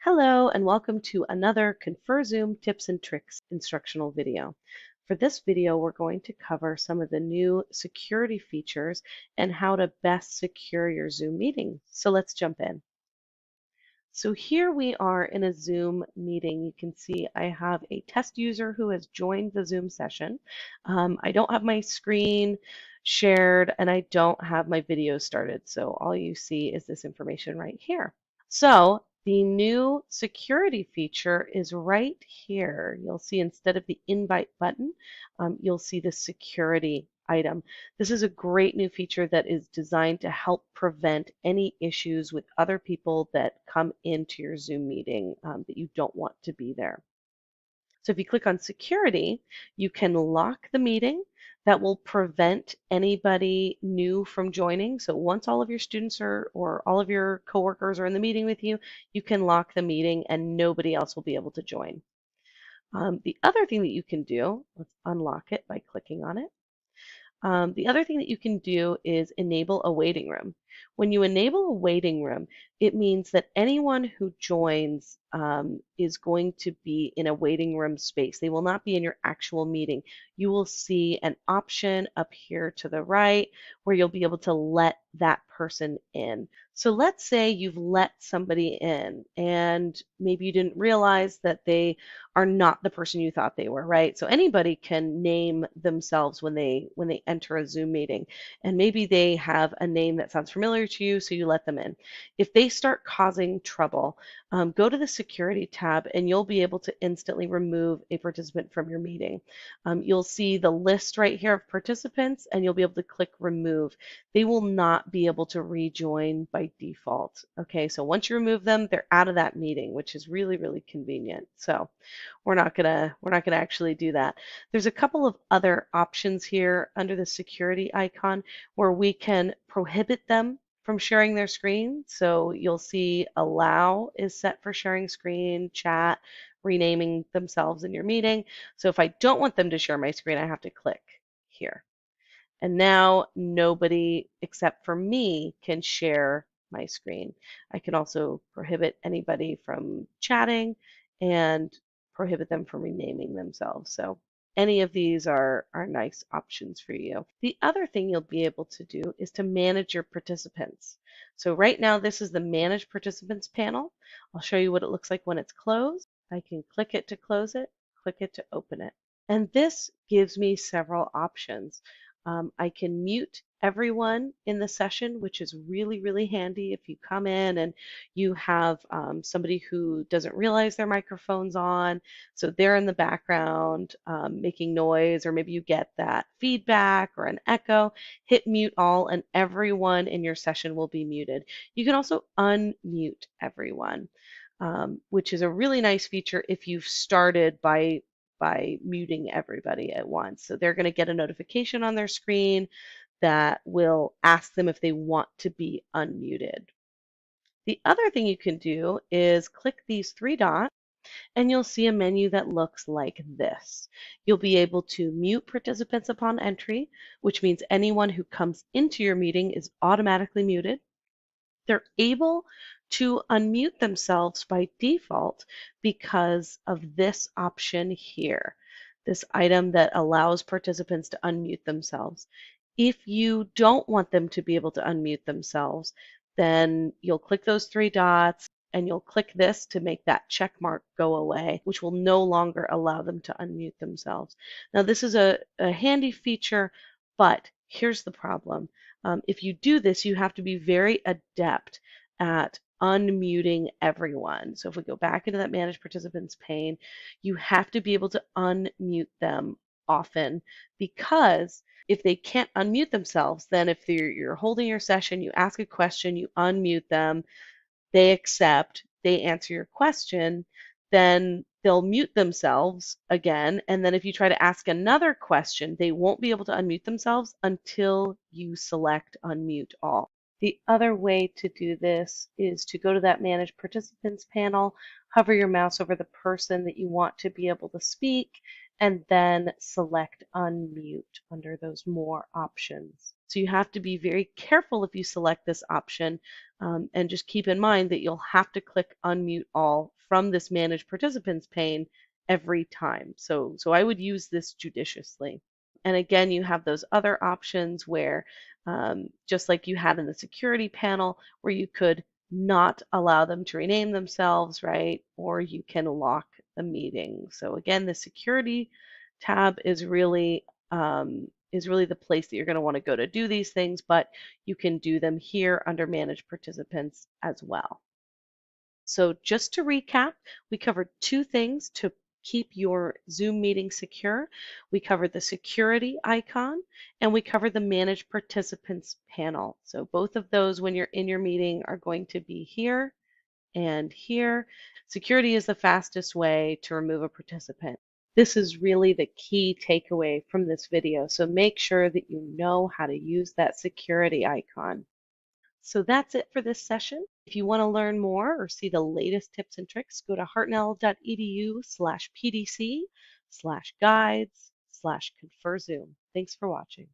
Hello and welcome to another ConferZoom tips and tricks instructional video. For this video, we're going to cover some of the new security features and how to best secure your Zoom meeting. So let's jump in. So here we are in a Zoom meeting. You can see I have a test user who has joined the Zoom session. I don't have my screen shared and I don't have my video started. So all you see is this information right here. So the new security feature is right here. You'll see instead of the invite button, you'll see the security item. This is a great new feature that is designed to help prevent any issues with other people that come into your Zoom meeting that you don't want to be there. So if you click on security, you can lock the meeting. That will prevent anybody new from joining. So once all of your students or all of your coworkers are in the meeting with you, you can lock the meeting and nobody else will be able to join. The other thing that you can do, let's unlock it by clicking on it. The other thing that you can do is enable a waiting room. When you enable a waiting room, it means that anyone who joins is going to be in a waiting room space. They will not be in your actual meeting. You will see an option up here to the right where you'll be able to let that person in. So let's say you've let somebody in and maybe you didn't realize that they are not the person you thought they were, right? So anybody can name themselves when they enter a Zoom meeting. And maybe they have a name that sounds familiar to you, so you let them in. If they start causing trouble, go to the security tab and you'll be able to instantly remove a participant from your meeting. You'll see the list right here of participants and you'll be able to click remove. They will not be able to rejoin by default. Okay, so once you remove them, they're out of that meeting, which is really, really convenient. So we're not gonna actually do that. There's a couple of other options here under the security icon where we can prohibit them from sharing their screen. So you'll see allow is set for sharing screen, chat, renaming themselves in your meeting. So if I don't want them to share my screen, I have to click here. And now nobody except for me can share my screen. I can also prohibit anybody from chatting and prohibit them from renaming themselves. So any of these are nice options for you. The other thing you'll be able to do is to manage your participants. So right now this is the Manage Participants panel. I'll show you what it looks like when it's closed. I can click it to close it, click it to open it. And this gives me several options. I can mute everyone in the session, which is really, really handy if you come in and you have somebody who doesn't realize their microphone's on, so they're in the background making noise, or maybe you get that feedback or an echo. Hit mute all and everyone in your session will be muted. You can also unmute everyone, which is a really nice feature if you've started by muting everybody at once. So they're going to get a notification on their screen that will ask them if they want to be unmuted. The other thing you can do is click these three dots and you'll see a menu that looks like this. You'll be able to mute participants upon entry, which means anyone who comes into your meeting is automatically muted. They're able to unmute themselves by default because of this option here, this item that allows participants to unmute themselves. If you don't want them to be able to unmute themselves, then you'll click those three dots and you'll click this to make that check mark go away, which will no longer allow them to unmute themselves. Now, this is a handy feature, but here's the problem. If you do this, you have to be very adept at unmuting everyone. So if we go back into that Manage Participants pane, you have to be able to unmute them often, because if they can't unmute themselves, then if you're holding your session, you ask a question, you unmute them, they accept, they answer your question, then they'll mute themselves again. And then if you try to ask another question, they won't be able to unmute themselves until you select Unmute All. The other way to do this is to go to that Manage Participants panel, hover your mouse over the person that you want to be able to speak, and then select Unmute under those More options. So you have to be very careful if you select this option And just keep in mind that you'll have to click unmute all from this manage participants pane every time. So I would use this judiciously. And again, you have those other options where, just like you had in the security panel, where you could not allow them to rename themselves, right? Or you can lock the meeting. So again, the security tab is really the place that you're going to want to go to do these things, but you can do them here under Manage Participants as well. So just to recap, we covered two things to keep your Zoom meeting secure. We covered the security icon and we covered the Manage Participants panel. So both of those, when you're in your meeting, are going to be here and here. Security is the fastest way to remove a participant. This is really the key takeaway from this video, so make sure that you know how to use that security icon. So that's it for this session. If you want to learn more or see the latest tips and tricks, go to hartnell.edu/pdc/guides/ConferZoom. Thanks for watching.